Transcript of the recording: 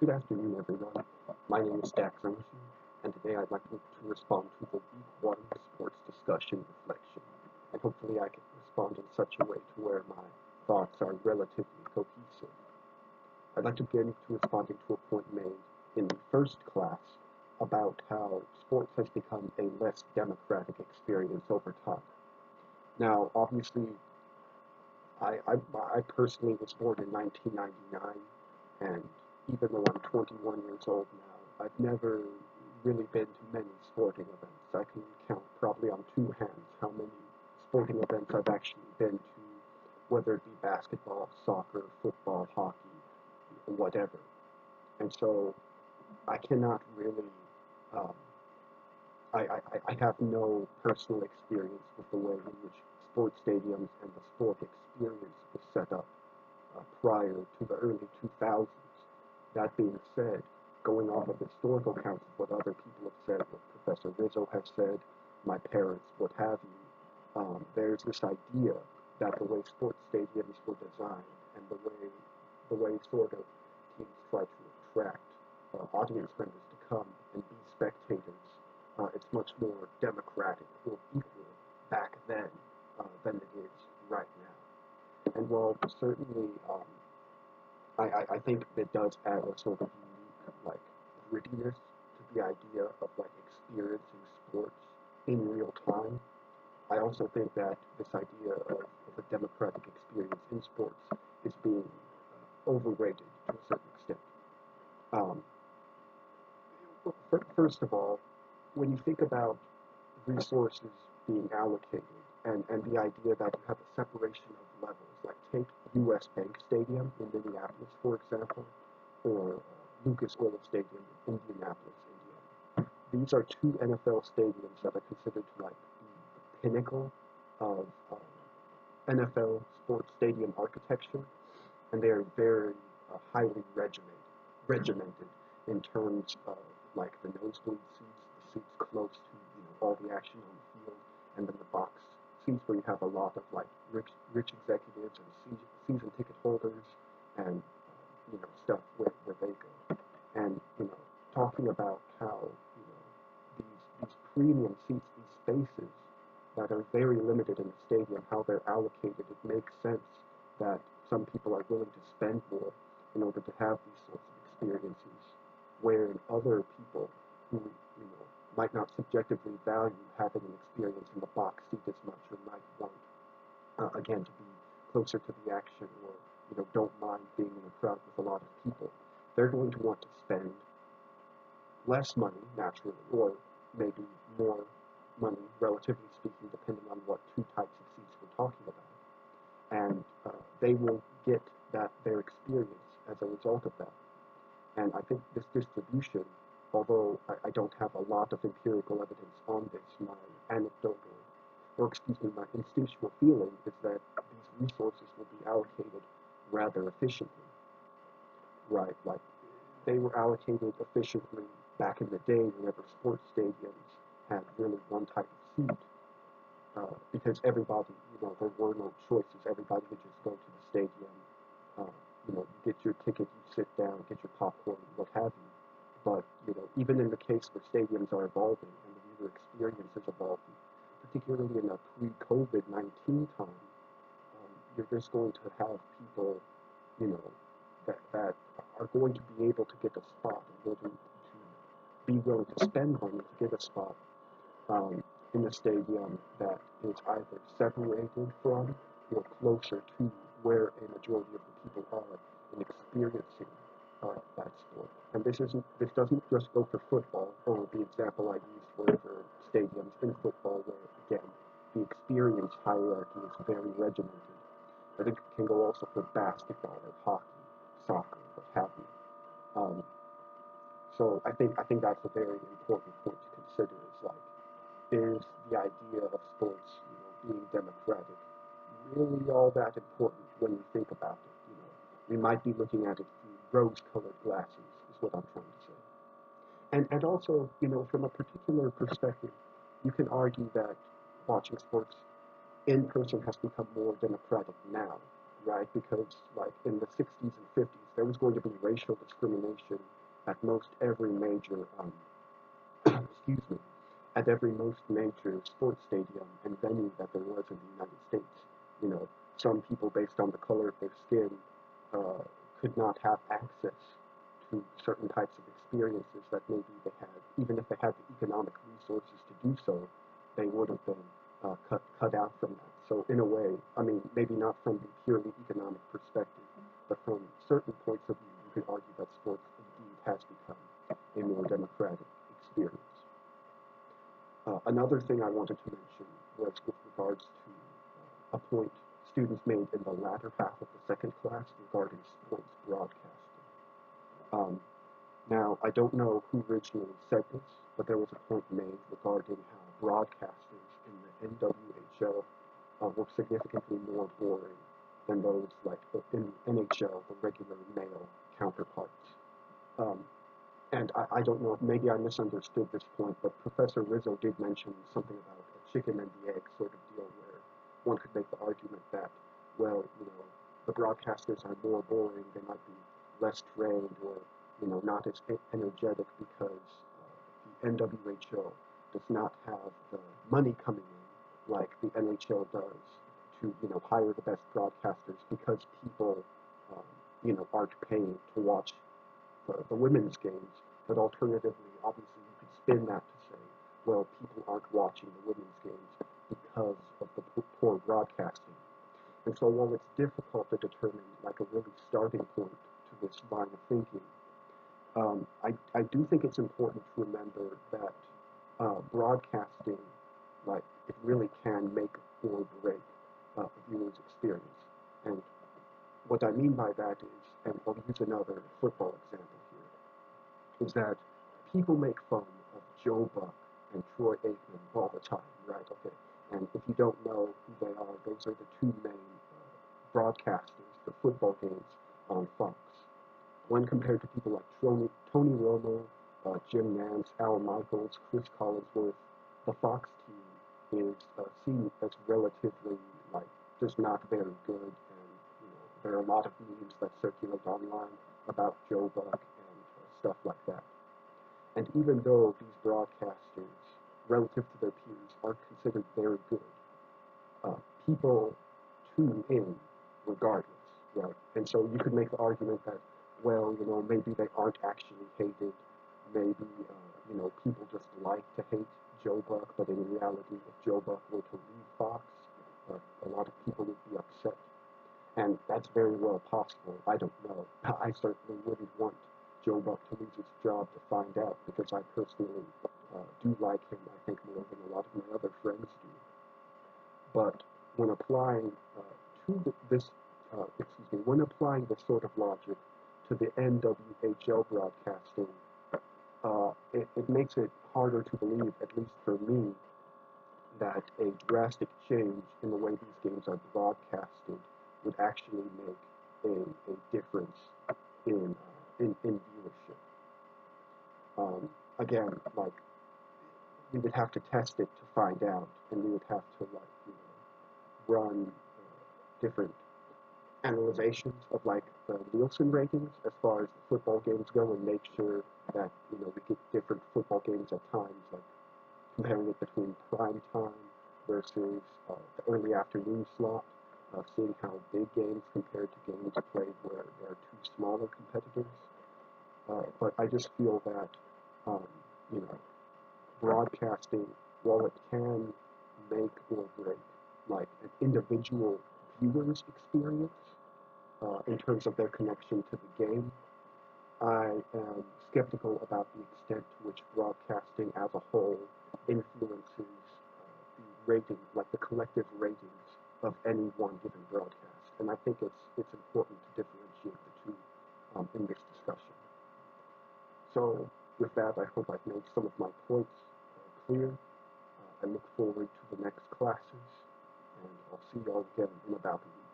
Good afternoon, everyone. My name is Dax Emerson, and today I'd like to respond to the Week 1 sports discussion reflection. And hopefully I can respond in such a way to where my thoughts are relatively cohesive. I'd like to begin to responding to a point made in the first class about how sports has become a less democratic experience over time. Now, obviously, I personally was born in 1999, and even though I'm 21 years old now, I've never really been to many sporting events. I can count probably on two hands how many sporting events I've actually been to, whether it be basketball, soccer, football, hockey, whatever. And so I cannot really, um, I have no personal experience with the way in which sports stadiums and the sport experience was set up prior to the early 2000s. That being said, going off of historical accounts of what other people have said, what Professor Rizzo has said, my parents, what have you, there's this idea that the way sports stadiums were designed and the way sort of teams try to attract audience members to come and be spectators, it's much more democratic or equal back then than it is right now. And while certainly I think it does add a sort of unique like grittiness to the idea of like experiencing sports in real time. I also think that this idea of a democratic experience in sports is being overrated to a certain extent. Um, First of all, when you think about resources being allocated and the idea that you have a separation of levels, like take US Bank Stadium in Minneapolis, for example, or Lucas Oil Stadium in Indianapolis, Indiana. These are two NFL stadiums that are considered to like the pinnacle of NFL sports stadium architecture, and they are very highly regimented in terms of like the nosebleed seats, the seats close to all the action on the field, and then the box seats where you have a lot of like rich executives and season ticket holders and stuff where they go. And talking about how these premium seats, these spaces that are very limited in the stadium, how they're allocated, it makes sense that some people are willing to spend more in order to have these sorts of experiences, where other people who might not subjectively value having an experience in the box seat as much, or might want again to be closer to the action, or don't mind being in a crowd with a lot of people, they're going to want to spend less money naturally, or maybe more money relatively speaking, depending on what two types of seats we're talking about, and they will get their experience as a result of that. And I think this distribution, although I don't have a lot of empirical evidence on this, my anecdotal, or excuse me, my instinctual feeling is that these resources will be allocated rather efficiently, right? Like they were allocated efficiently back in the day whenever sports stadiums had really one type of seat, because everybody, there were no choices. Everybody could just go to the stadium, uh, you get your ticket, you sit down, get your popcorn, what have you. But, even in the case where stadiums are evolving and the user experience is evolving, particularly in a pre-COVID-19 time, you're just going to have people, you know, that are going to be able to get a spot and going to be willing to spend money to get a spot um, in a stadium that is either separated from or closer to where a majority of the people are in experiencing that sport. And this doesn't just go for football, or the example I used were for stadiums in football, where again the experience hierarchy is very regimented. I think it can go also for basketball or hockey, soccer, what have you. Um, so I think that's a very important point to consider. Is like, is the idea of sports, being democratic, really all that important when you think about it? We might be looking at it through rose-colored glasses, is what I'm trying to say. And also, from a particular perspective, you can argue that watching sports in person has become more democratic now. right? Because like in the 60s and 50s, there was going to be racial discrimination at most every major, excuse me, at every most major sports stadium and venue that there was in the United States. You know, some people based on the color of their skin uh, could not have access to certain types of experiences that maybe they had, even if they had the economic resources to do so, they would have been cut out from that. So in a way, I mean, maybe not from the purely economic perspective, but from certain points of view, you could argue that sports indeed has become a more democratic experience. Another thing I wanted to mention was with regards to a point students made in the latter half of the second class regarding sports broadcasting. Um, Now, I don't know who originally said this, but there was a point made regarding how broadcasters in the NWHL were significantly more boring than those like in the NHL, the regular male counterparts. Um, and I don't know if maybe I misunderstood this point, but Professor Rizzo did mention something about a chicken and the egg sort of deal where one could make the argument that, well, you know, the broadcasters are more boring, they might be less trained or, you know, not as energetic because the NWHL does not have the money coming in like the NHL does to, you know, hire the best broadcasters because people, um, you know, aren't paying to watch the women's games, but alternatively, obviously, you could spin that to say, well, people aren't watching the women's games because of the poor broadcasting. And so while it's difficult to determine like a really starting point to this line of thinking, I do think it's important to remember that broadcasting, like, it really can make or break a viewer's experience. And what I mean by that is, and I'll use another football example here, is that people make fun of Joe Buck and Troy Aikman all the time, right? Okay. And if you don't know who they are, those are the two main broadcasters for football games on Fox. When compared to people like Tony Romo, Jim Nantz, Al Michaels, Chris Collinsworth, the Fox team is seen as relatively like just not very good, and you know there are a lot of memes that circulate online about Joe Buck and stuff like that. And even though these broadcasters, relative to their peers, are considered very good, uh, people tune in regardless, right? And so you could make the argument that, well, you know, maybe they aren't actually hated. Maybe, you know, people just like to hate Joe Buck, but in reality, if Joe Buck were to leave Fox, a lot of people would be upset. And that's very well possible. I don't know. I certainly wouldn't want Joe Buck to lose his job to find out because I personally do like him, I think, more than a lot of my other friends do. But when applying when applying this sort of logic to the NWHL broadcasting, it makes it harder to believe, at least for me, that a drastic change in the way these games are broadcasted would actually make a difference in viewership. Again, like we would have to test it to find out, and we would have to like run different analyzations of like the Nielsen ratings as far as the football games go, and make sure that we get different football games at times, like comparing it between prime time versus the early afternoon slot, seeing how big games compared to games played where there are two smaller competitors. But I just feel that um, you know broadcasting, while it can make or break like an individual viewer's experience in terms of their connection to the game, I am skeptical about the extent to which broadcasting as a whole influences the rating, like the collective ratings of any one given broadcast. And I think it's important to differentiate the two in this discussion. So with that, I hope I've made some of my points clear. I look forward to the next classes, and I'll see you all again in about a week.